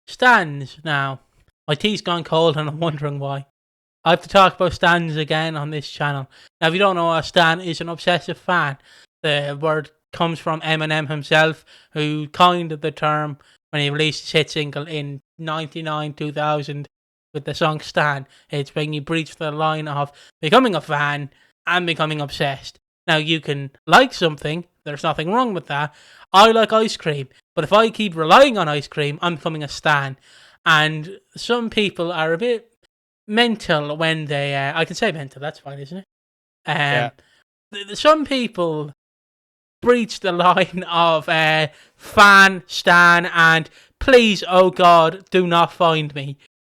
Stands now. My tea's gone cold and I'm wondering why. I have to talk about stands again on this channel. Now, if you don't know, a stan is an obsessive fan. The word comes from Eminem himself, who coined the term when he released his hit single in 99, 2000 with the song Stan. It's when you breach the line of becoming a fan and becoming obsessed. Now, you can like something, there's nothing wrong with that. I like ice cream, but if I keep relying on ice cream, I'm becoming a stan. And some people are a bit mental when they... I can say mental, that's fine, isn't it? Yeah. Some people breach the line of fan, stan, and please, oh God, do not find me.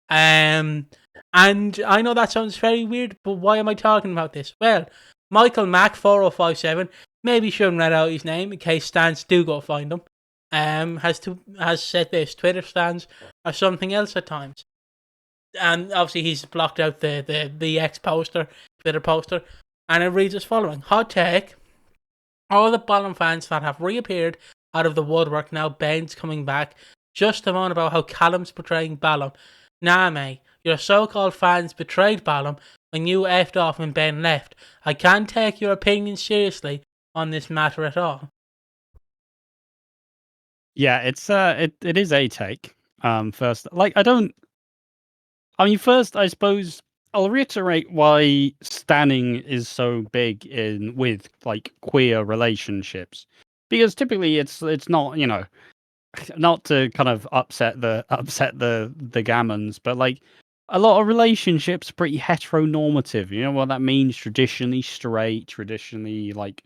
And I know that sounds very weird, but why am I talking about this? Well, Michael Mack 4057, maybe shouldn't read out his name in case stans do go find him. Has said this: Twitter stans are something else at times. And obviously he's blocked out the X poster, Twitter poster, and it reads as following: hot take. All the Ballum fans that have reappeared out of the woodwork now, Ben's coming back, just to moan about how Callum's betraying Ballum. Nah, mate, your so-called fans betrayed Ballum when you effed off when Ben left. I can't take your opinion seriously on this matter at all. Yeah, it is a take. First, first, I suppose I'll reiterate why standing is so big with like queer relationships, because typically it's not, not to kind of upset the gammons, but like a lot of relationships are pretty heteronormative. You know what that means? Traditionally straight, traditionally like,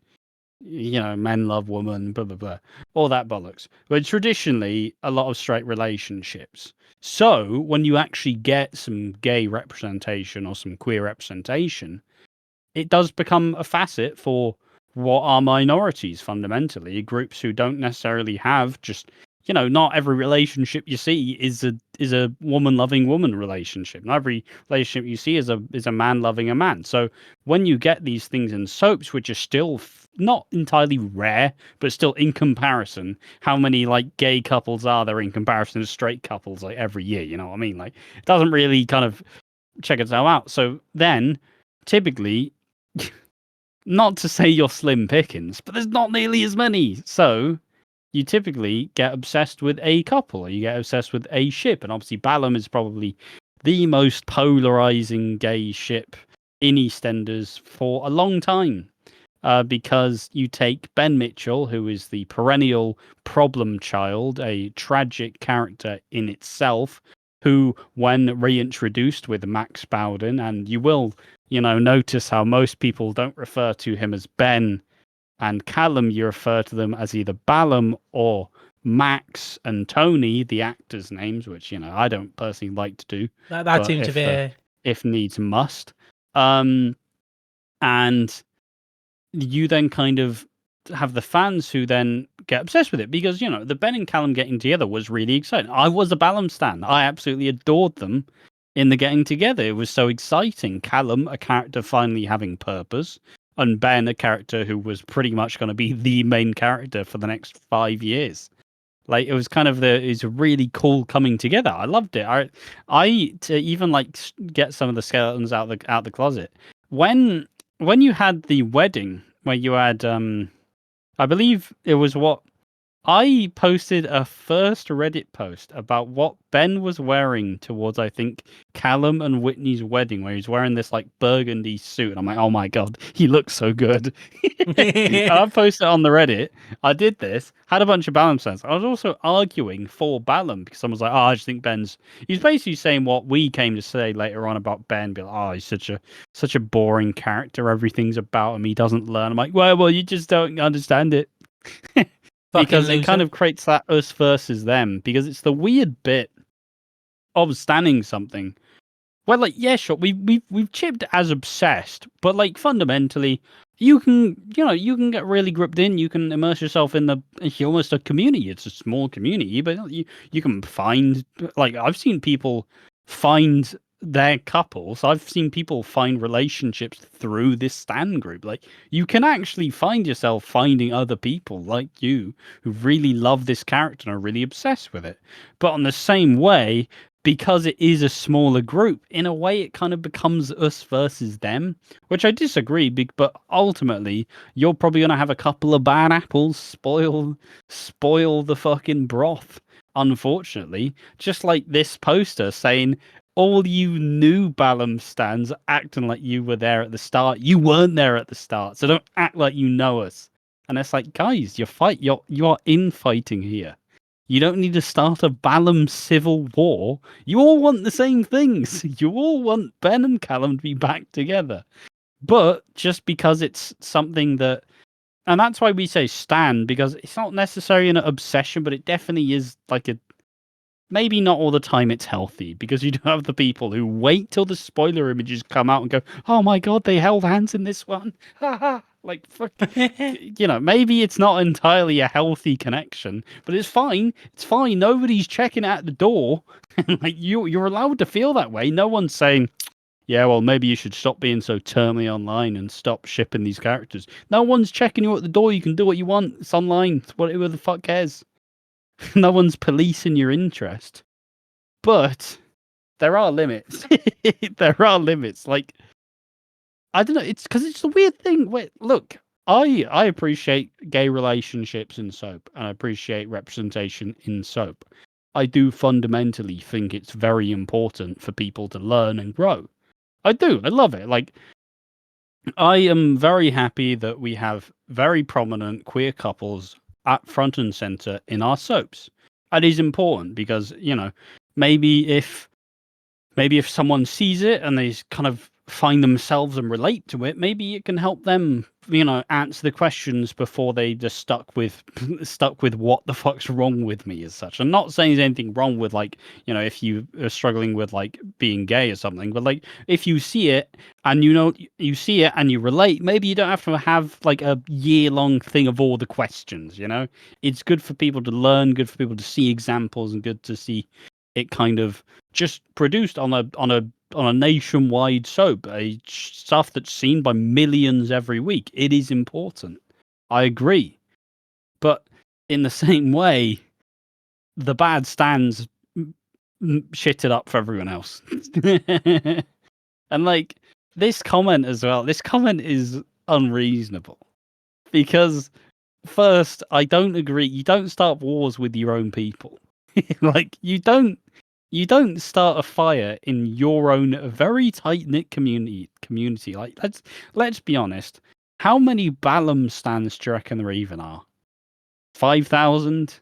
men love women, blah blah blah, all that bollocks. But traditionally, a lot of straight relationships. So when you actually get some gay representation or some queer representation, it does become a facet for what are minorities fundamentally, groups who don't necessarily have just, not every relationship you see is a woman loving woman relationship. Not every relationship you see is a man loving a man. So when you get these things in soaps, which are still not entirely rare, but still in comparison, how many like gay couples are there in comparison to straight couples like every year? You know what I mean? Like it doesn't really kind of check itself out. So then typically, not to say you're slim pickings, but there's not nearly as many. So you typically get obsessed with a couple, or you get obsessed with a ship. And obviously Ballum is probably the most polarizing gay ship in EastEnders for a long time. Because you take Ben Mitchell, who is the perennial problem child, a tragic character in itself, who, when reintroduced with Max Bowden, and you will, notice how most people don't refer to him as Ben and Callum, you refer to them as either Ballum or Max and Tony, the actors' names, which, I don't personally like to do. That seems to be... if needs must. And you then kind of have the fans who then get obsessed with it because, the Ben and Callum getting together was really exciting. I was a Ballum stan. I absolutely adored them in the getting together. It was so exciting. Callum, a character finally having purpose, and Ben, a character who was pretty much going to be the main character for the next 5 years. Like, it was kind of it's really cool coming together. I loved it. I to even like get some of the skeletons out the closet. When you had the wedding where you had I believe it was what I posted a first Reddit post about what Ben was wearing towards, I think, Callum and Whitney's wedding, where he's wearing this like burgundy suit. And I'm like, oh my God, he looks so good. And I posted it on the Reddit. I did this, had a bunch of Ballum fans. I was also arguing for Ballum because someone's like, oh, I just think he's basically saying what we came to say later on about Ben, be like, oh, he's such a boring character. Everything's about him. He doesn't learn. I'm like, well, you just don't understand it. Because it kind of creates that us versus them, because it's the weird bit of standing something. Well, like, yeah, sure, we've chipped as obsessed, but like fundamentally, you can get really gripped in. You can immerse yourself in it's almost a community. It's a small community, but you can find, like, I've seen people find they're couples. I've seen people find relationships through this stan group. Like, you can actually find yourself finding other people like you who really love this character and are really obsessed with it. But on the same way, because it is a smaller group, in a way it kind of becomes us versus them, which I disagree. But ultimately, you're probably going to have a couple of bad apples spoil the fucking broth. Unfortunately, just like this poster saying, all you new Ballum stands acting like you were there at the start. You weren't there at the start, so don't act like you know us. And it's like, guys, you are infighting here. You don't need to start a Ballum civil war. You all want the same things. You all want Ben and Callum to be back together. But just because it's something that, and that's why we say stan, because it's not necessarily an obsession, but it definitely is like a, maybe not all the time it's healthy, because you do have the people who wait till the spoiler images come out and go, oh my god, they held hands in this one. Like, fuck. Maybe it's not entirely a healthy connection, but it's fine. It's fine. Nobody's checking at the door. Like, you're allowed to feel that way. No one's saying, yeah, well, maybe you should stop being so termly online and stop shipping these characters. No one's checking you at the door. You can do what you want. It's online. Whatever the fuck cares. No one's policing your interest. But there are limits. There are limits. Like, I don't know. It's because it's a weird thing. Wait, look, I appreciate gay relationships in soap, and I appreciate representation in soap. I do fundamentally think it's very important for people to learn and grow. I do. I love it. Like, I am very happy that we have very prominent queer couples at front and center in our soaps. That is important because, maybe if someone sees it and they kind of find themselves and relate to it, maybe it can help them, answer the questions before they just stuck with what the fuck's wrong with me as such. I'm not saying there's anything wrong with, like, if you are struggling with, like, being gay or something, but, like, if you see it and you see it and you relate, maybe you don't have to have, like, a year-long thing of all the questions. It's good for people to learn, good for people to see examples, and good to see it kind of just produced on a nationwide soap, stuff that's seen by millions every week. It is important. I agree. But in the same way, the bad stands shit it up for everyone else. And, like, this comment as well, this comment is unreasonable. Because, first, I don't agree. You don't start wars with your own people. Like, you don't start a fire in your own very tight-knit community. Like, let's be honest. How many Ballum stands do you reckon there even are? 5,000?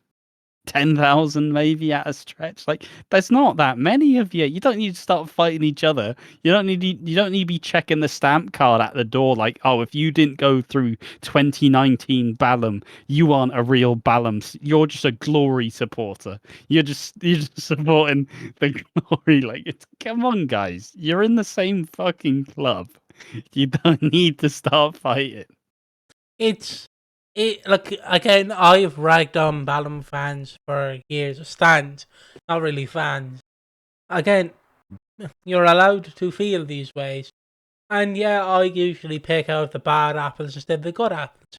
10,000 maybe at a stretch? Like, there's not that many of you. You don't need to start fighting each other. You don't need to be checking the stamp card at the door like, oh, if you didn't go through 2019 Ballum, you aren't a real Ballum. You're just a glory supporter. You're just supporting the glory. Like, come on, guys. You're in the same fucking club. You don't need to start fighting. Like, again, I've ragged on Ballum fans for years. Stands, not really fans. Again, you're allowed to feel these ways. And yeah, I usually pick out the bad apples instead of the good apples.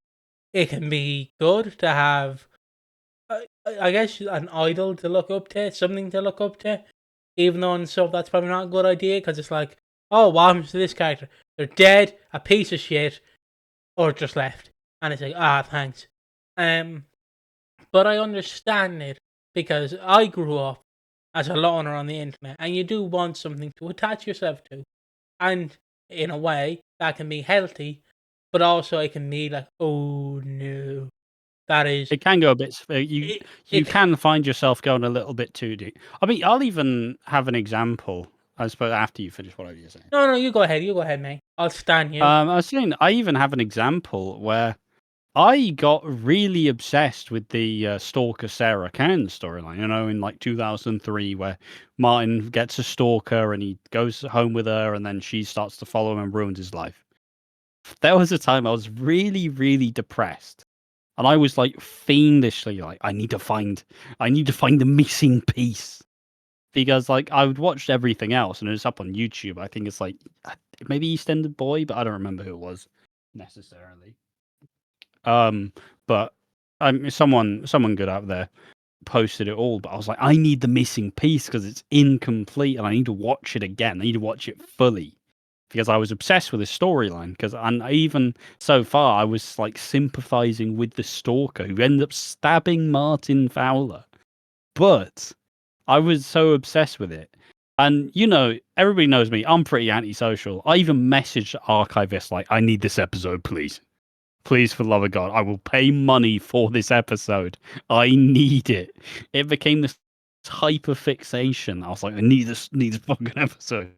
It can be good to have, I guess, an idol to look up to, something to look up to. Even though in some that's probably not a good idea, because it's like, oh, what happens to this character? They're dead, a piece of shit, or just left. And it's like, thanks. But I understand it because I grew up as a loner on the internet, and you do want something to attach yourself to. And in a way, that can be healthy, but also it can be like, oh no, that is. It can go a bit. You can find yourself going a little bit too deep. I mean, I'll even have an example. I suppose after you finish whatever you're saying. No, you go ahead. You go ahead, mate. I'll stand you. I was saying I even have an example where I got really obsessed with the stalker Sarah Kane storyline, in like 2003, where Martin gets a stalker and he goes home with her and then she starts to follow him and ruins his life. There was a time I was really, really depressed. And I was like fiendishly like, I need to find the missing piece. because like I would watch everything else, and it's up on YouTube. I think it's like maybe EastEnders Boy, but I don't remember who it was necessarily. But someone good out there posted it all, but I was like, I need the missing piece because it's incomplete, and I need to watch it again. I need to watch it fully because I was obsessed with the storyline. Because even so far, I was like sympathizing with the stalker who ended up stabbing Martin Fowler, but I was so obsessed with it. And everybody knows me. I'm pretty antisocial. I even messaged archivists like, I need this episode, please. Please, for the love of God, I will pay money for this episode. I need it. It became this hyper fixation. I was like, I need this fucking episode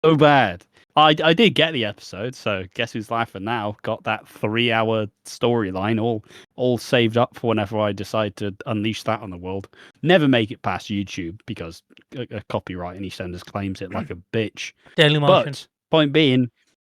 so bad. I did get the episode, so guess who's laughing now? Got that 3-hour storyline all saved up for whenever I decide to unleash that on the world. Never make it past YouTube because a copyright in EastEnders claims it like a bitch. Daily Motion. But point being,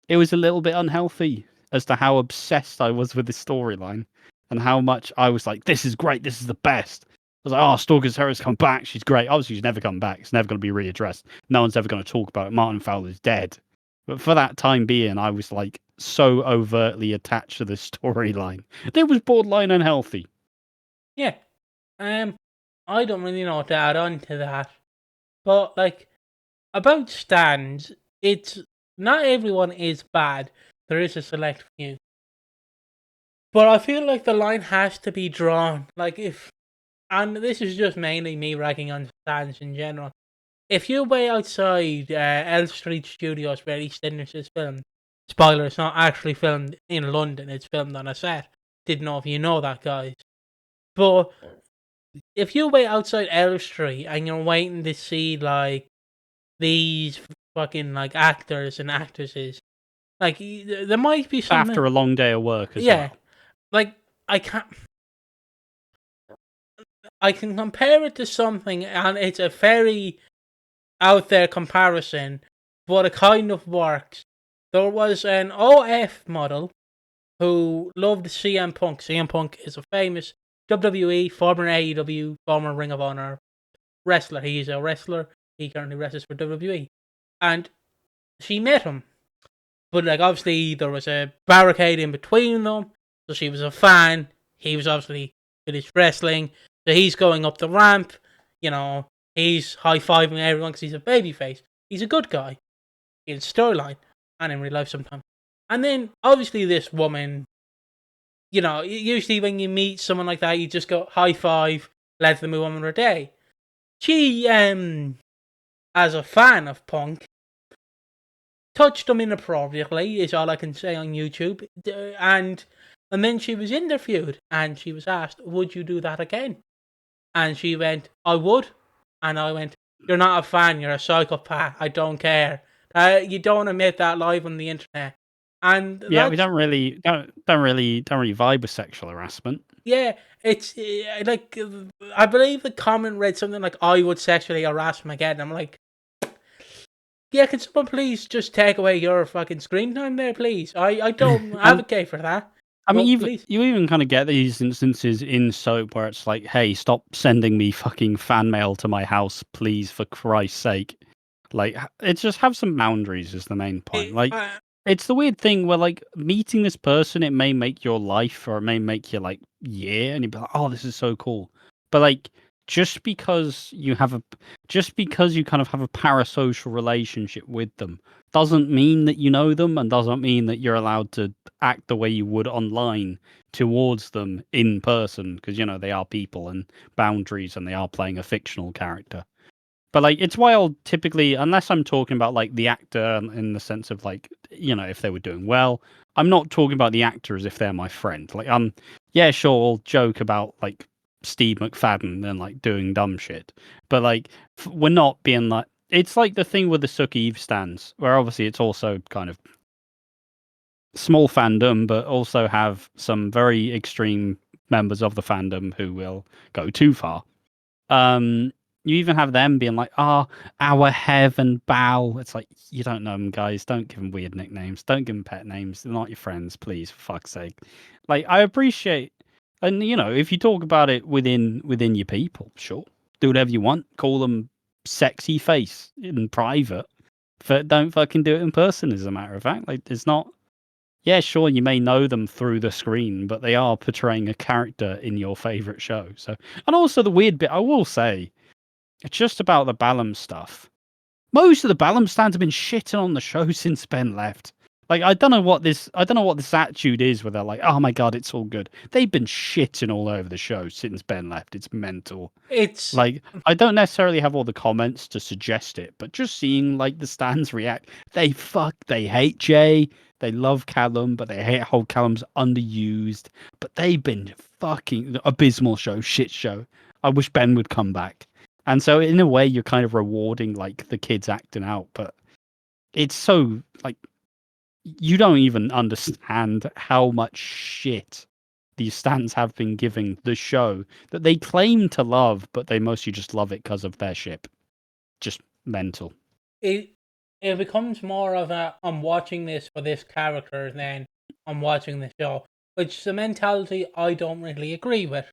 it was a little bit unhealthy as to how obsessed I was with the storyline and how much I was like, this is great, this is the best. I was like, oh, Stalker's Terror's come back, she's great. Obviously, she's never come back. It's never going to be readdressed. No one's ever going to talk about it. Martin Fowler's dead. But for that time being, I was like so overtly attached to the storyline. It was borderline unhealthy. Yeah. I don't really know what to add on to that. But, like, about stands, it's not everyone is bad. There is a select few. But I feel like the line has to be drawn. Like, and this is just mainly me ragging on stands in general. If you wait outside Elm Street Studios where EastEnders is filmed, spoiler, it's not actually filmed in London, it's filmed on a set. Didn't know if you know that, guys. But if you wait outside Elm Street and you're waiting to see, like, these fucking, like, actors and actresses, like, there might be something... After a long day of work as well. Like, I can compare it to something, and it's a very out there comparison, but it kind of works. There was an OF model who loved CM Punk. CM Punk is a famous WWE, former AEW, former Ring of Honor wrestler. He's a wrestler. He currently wrestles for WWE. And she met him. But, like, obviously there was a barricade in between them. So she was a fan. He was obviously finished wrestling. So he's going up the ramp. He's high-fiving everyone because he's a babyface. He's a good guy. In storyline. And in real life sometimes. And then, obviously, this woman... usually when you meet someone like that, you just go high-five, let them move on with their day. She, as a fan of Punk, touched him inappropriately, is all I can say on YouTube. And then she was interviewed, and she was asked, would you do that again? And she went, I would. And I went, you're not a fan, you're a psychopath, I don't care. You don't admit that live on the internet. And yeah, we don't really vibe with sexual harassment. Yeah, it's like, I believe the comment read something like, I would sexually harass him again. I'm like, yeah, can someone please just take away your fucking screen time there, please? I don't advocate for that. I mean, you even kind of get these instances in soap where it's like, hey, stop sending me fucking fan mail to my house, please, for Christ's sake. Like, it's just have some boundaries is the main point. It's the weird thing where, like, meeting this person, it may make your life or it may make your, like, year, and you'd be like, oh, this is so cool. But, like, just because you kind of have a parasocial relationship with them doesn't mean that you know them and doesn't mean that you're allowed to act the way you would online towards them in person because, they are people and boundaries and they are playing a fictional character. But, like, it's why I'll typically, unless I'm talking about, like, the actor in the sense of, like, if they were doing well, I'm not talking about the actor as if they're my friend. Like, yeah, sure, I'll joke about, like, Steve McFadden and, like, doing dumb shit. But, like, we're not being, like, it's like the thing with the Suck Eve stands, where obviously it's also kind of small fandom, but also have some very extreme members of the fandom who will go too far. You even have them being like, our Heaven Bow. It's like, you don't know them, guys. Don't give them weird nicknames. Don't give them pet names. They're not your friends, please, for fuck's sake. Like, I appreciate, and, if you talk about it within your people, sure. Do whatever you want. Call them sexy face in private, but don't fucking do it in person. As a matter of fact, like it's not. Yeah, sure, you may know them through the screen, but they are portraying a character in your favorite show. So, and also the weird bit, I will say, it's just about the Ballum stuff. Most of the Ballum stands have been shitting on the show since Ben left. Like, I don't know what this attitude is where they're like, oh my god, it's all good. They've been shitting all over the show since Ben left. It's mental. It's Like, I don't necessarily have all the comments to suggest it, but just seeing like the stands react, they hate Jay, they love Callum, but they hate how Callum's underused. But they've been fucking abysmal show, shit show. I wish Ben would come back. And so in a way, you're kind of rewarding like the kids acting out, but it's so like you don't even understand how much shit these stands have been giving the show that they claim to love, but they mostly just love it because of their ship. Just mental. it becomes more of a I'm watching this for this character than I'm watching the show, which is a mentality I don't really agree with.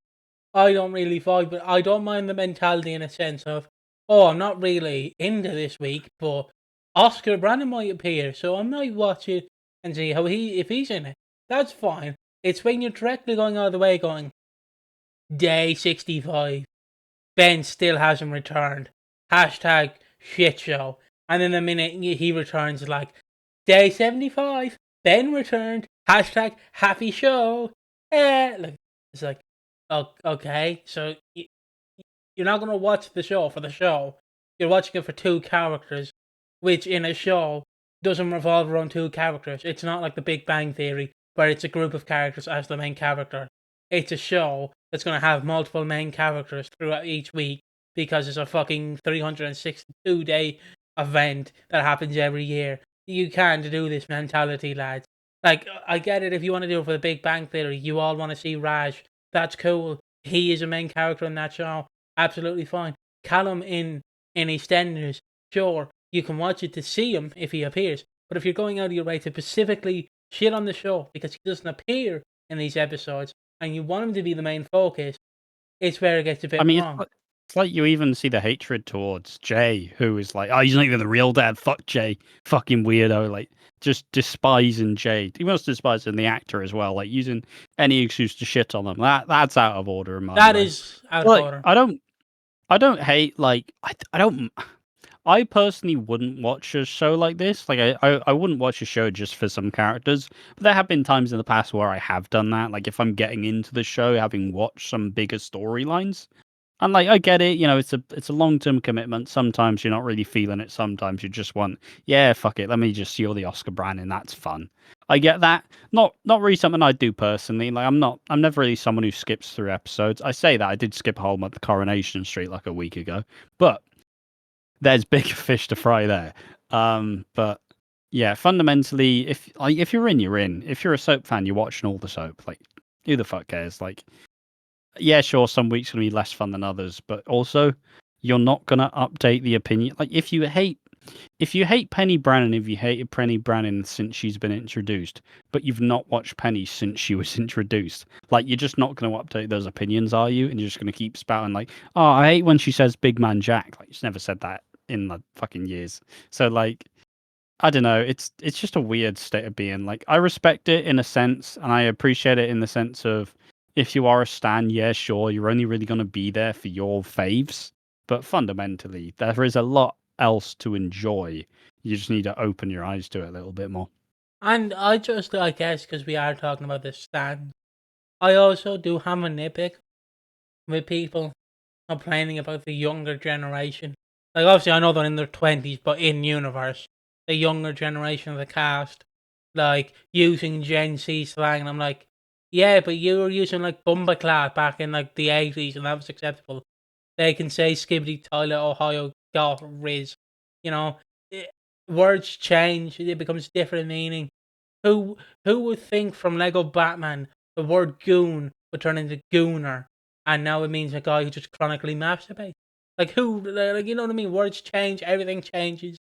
I don't really vibe, but I don't mind the mentality in a sense of, oh, I'm not really into this week, but Oscar Brandon might appear, so I might watch it and see if he's in it. That's fine. It's when you're directly going out of the way, going day 65, Ben still hasn't returned. Hashtag shit show. And then the minute he returns, like day 75, Ben returned. Hashtag happy show. Like it's like. Oh, okay, so you're not going to watch the show for the show. You're watching it for two characters, which in a show doesn't revolve around two characters. It's not like The Big Bang Theory, where it's a group of characters as the main character. It's a show that's going to have multiple main characters throughout each week because it's a fucking 362-day event that happens every year. You can't do this mentality, lads. Like, I get it if you want to do it for The Big Bang Theory. You all want to see Raj. That's cool. He is a main character in that show. Absolutely fine. Callum in EastEnders, sure, you can watch it to see him if he appears. But if you're going out of your way to specifically shit on the show because he doesn't appear in these episodes and you want him to be the main focus, it's where it gets a bit wrong. It's like you even see the hatred towards Jay, who is like, oh, he's not even the real dad. Fuck Jay. Fucking weirdo. Like, just despising Jay. He must despising the actor as well. Like, using any excuse to shit on them. That's out of order in my mind. That is out of order. I don't hate, like, I personally wouldn't watch a show like this. Like, I wouldn't watch a show just for some characters. But there have been times in the past where I have done that. Like, if I'm getting into the show, having watched some bigger storylines. And like I get it, you know, it's a long-term commitment. Sometimes you're not really feeling it. Sometimes you just want, yeah, fuck it. Let me just see all the Oscar Brandon. That's fun. I get that. Not really something I do personally. Like I'm never really someone who skips through episodes. I say that I did skip home at the Coronation Street like a week ago, but there's bigger fish to fry there. But yeah, fundamentally, if you're in, you're in. If you're a soap fan, you're watching all the soap. Like, who the fuck cares? Like. Yeah, sure, some weeks are going to be less fun than others, but also you're not going to update the opinion. Like, if you hate Penny Brannon, if you hated Penny Brannon since she's been introduced, but you've not watched Penny since she was introduced, like, you're just not going to update those opinions, are you? And you're just going to keep spouting like, oh, I hate when she says Big Man Jack. Like, she's never said that in like fucking years. So, like, I don't know. It's just a weird state of being. Like, I respect it in a sense, and I appreciate it in the sense of, if you are a stan, yeah, sure, you're only really going to be there for your faves. But fundamentally, there is a lot else to enjoy. You just need to open your eyes to it a little bit more. And I guess, because we are talking about the stan, I also do have a nitpick with people complaining about the younger generation. Like, obviously, I know they're in their 20s, but in universe, the younger generation of the cast, like, using Gen Z slang, and I'm like, yeah, but you were using like Bumbaclat back in like the 80s and that was acceptable. They can say Skibbity Toilet, Ohio, God, Riz. You know, words change, it becomes different meaning. Who would think from Lego Batman the word goon would turn into gooner and now it means a guy who just chronically masturbates? Like, who, like, you know what I mean? Words change, everything changes.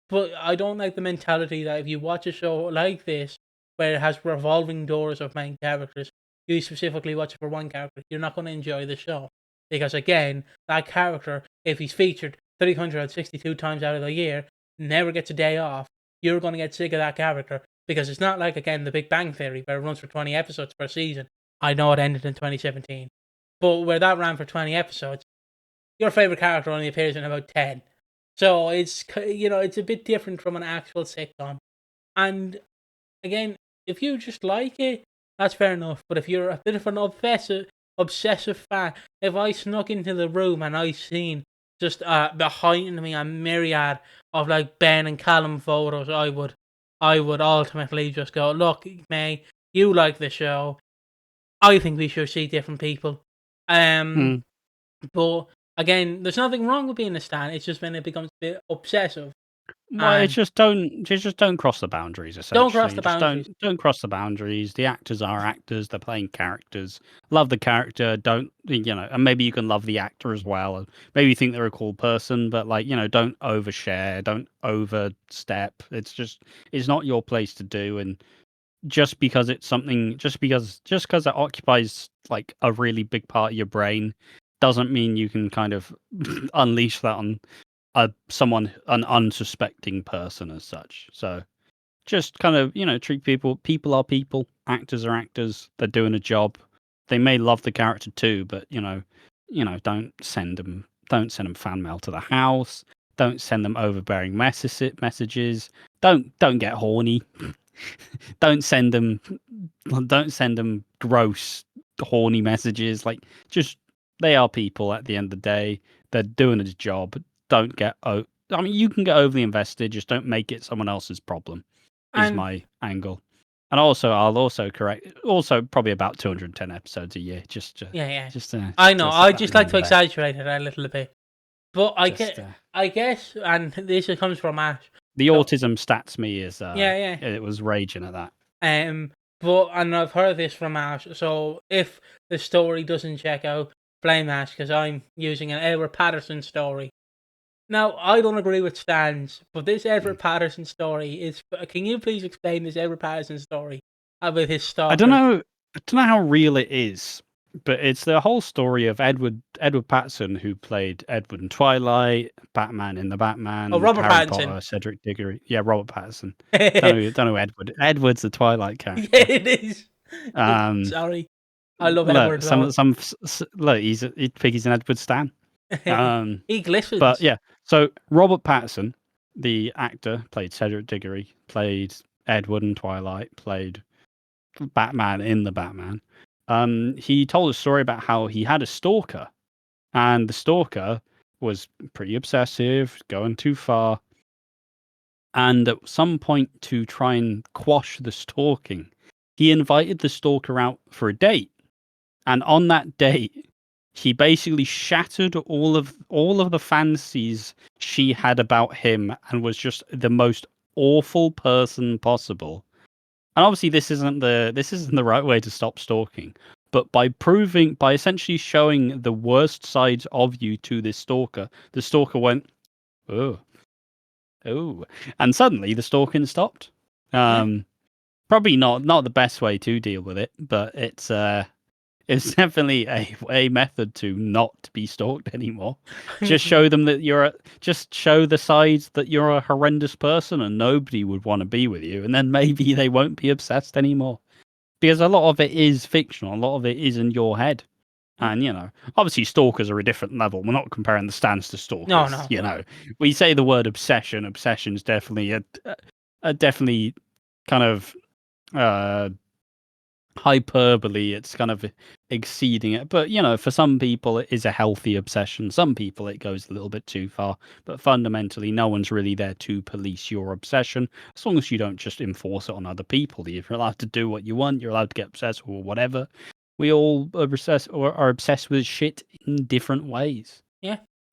But I don't like the mentality that if you watch a show like this, where it has revolving doors of main characters, you specifically watch it for one character, you're not going to enjoy the show. Because again, that character, if he's featured, 362 times out of the year, never gets a day off, you're going to get sick of that character. Because it's not like, again, The Big Bang Theory, where it runs for 20 episodes per season. I know it ended in 2017. But where that ran for 20 episodes, your favourite character only appears in about 10. So it's, it's a bit different from an actual sitcom. And again, if you just like it, that's fair enough. But if you're a bit of an obsessive fan, if I snuck into the room and I seen just behind me a myriad of like Ben and Callum photos, I would ultimately just go, look, May, you like the show. I think we should see different people. But again, there's nothing wrong with being a stan. It's just when it becomes a bit obsessive. Well, it's just don't cross the boundaries. Essentially, don't cross the boundaries. Don't cross the boundaries. The actors are actors. They're playing characters. Love the character. Don't and maybe you can love the actor as well. And maybe you think they're a cool person, but don't overshare. Don't overstep. It's not your place to do. And just because it's something, just because it occupies like a really big part of your brain, doesn't mean you can kind of unleash that on an unsuspecting person as such. So just kind of treat people are people, actors are actors, they're doing a job. They may love the character too, but don't send them fan mail to the house. Don't send them overbearing messages. Don't get horny. don't send them gross horny messages. Like, just, they are people at the end of the day. They're doing a job. Don't get you can get overly invested, just don't make it someone else's problem, is my angle. And also, I'll also correct, also probably about 210 episodes a year. I know, I just like to exaggerate it a little bit. But I guess, and this comes from Ash. The autism stats me is it was raging at that. But, and I've heard this from Ash, so if the story doesn't check out, blame Ash, because I'm using an Edward Patterson story. Now, I don't agree with Stan's, but this Edward Patterson story is... Can you please explain this Edward Patterson story about his stalker? I don't know how real it is, but it's the whole story of Edward Patterson, who played Edward in Twilight, Batman in the Batman, Robert Harry Pattinson. Potter, Cedric Diggory. Yeah, Robert Pattinson. don't know Edward. Edward's the Twilight character. Yeah, it is. Sorry. I love Edward. Piggy's an Edward stan. He glistens. But yeah, so Robert Pattinson, the actor, played Cedric Diggory, played Edward in Twilight, played Batman in the Batman. He told a story about how he had a stalker, and the stalker was pretty obsessive, going too far. And at some point, to try and quash the stalking, he invited the stalker out for a date. And on that date, he basically shattered all of the fantasies she had about him, and was just the most awful person possible. And obviously, this isn't the right way to stop stalking. But by essentially showing the worst sides of you to this stalker, the stalker went, oh, and suddenly the stalking stopped. Probably not the best way to deal with it, but it's definitely a method to not be stalked anymore. Just show them that show the sides that you're a horrendous person and nobody would want to be with you, and then maybe they won't be obsessed anymore. Because a lot of it is fictional, a lot of it is in your head. And, obviously stalkers are a different level. We're not comparing the stans to stalkers. No. We say the word obsession. Obsession's definitely a definitely kind of hyperbole. It's kind of exceeding it, but for some people it is a healthy obsession. Some people it goes a little bit too far, but fundamentally no one's really there to police your obsession, as long as you don't just enforce it on other people. You're allowed to do what you want, you're allowed to get obsessed with whatever. We all are obsessed with shit in different ways.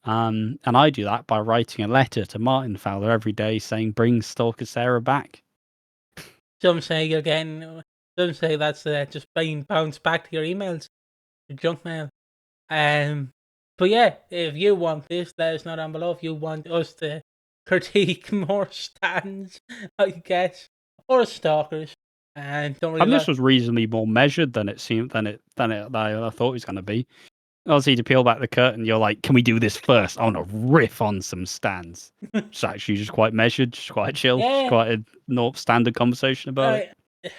And I do that by writing a letter to Martin Fowler every day saying, bring Stalker Sarah back. Some say that's just being bounced back to your emails, your junk mail. But yeah, if you want this, let us know down below. If you want us to critique more stans, I guess, or stalkers, and don't really. This was reasonably more measured than it seemed than I thought it was going to be. obviously to peel back the curtain, you're like, can we do this first? I want to riff on some stands. It's actually just quite measured, just quite chill, just Yeah. quite a standard conversation about it.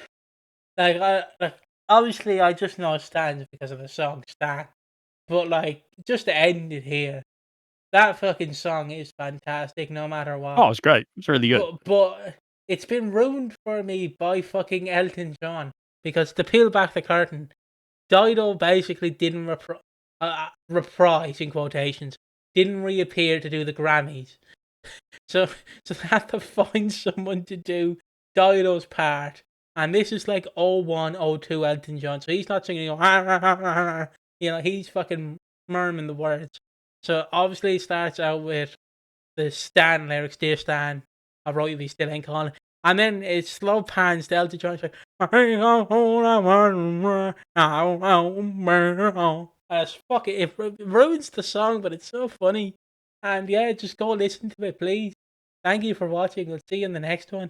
Like, obviously, I just know stands because of the song Stan. But, like, just to end it here, that fucking song is fantastic no matter what. Oh, it's great. It's really good. But it's been ruined for me by fucking Elton John. Because to peel back the curtain, Dido basically didn't reprise, in quotations, didn't reappear to do the Grammys. So they had to find someone to do Dido's part. And this is like 01, 02 Elton John. So he's not singing, he's fucking murmuring the words. So obviously it starts out with the Stan lyrics, Dear Stan, I wrote you, but you still ain't calling. And then it slow pans to Elton John. It's like, fuck it. It ruins the song, but it's so funny. And yeah, just go listen to it, please. Thank you for watching. We'll see you in the next one.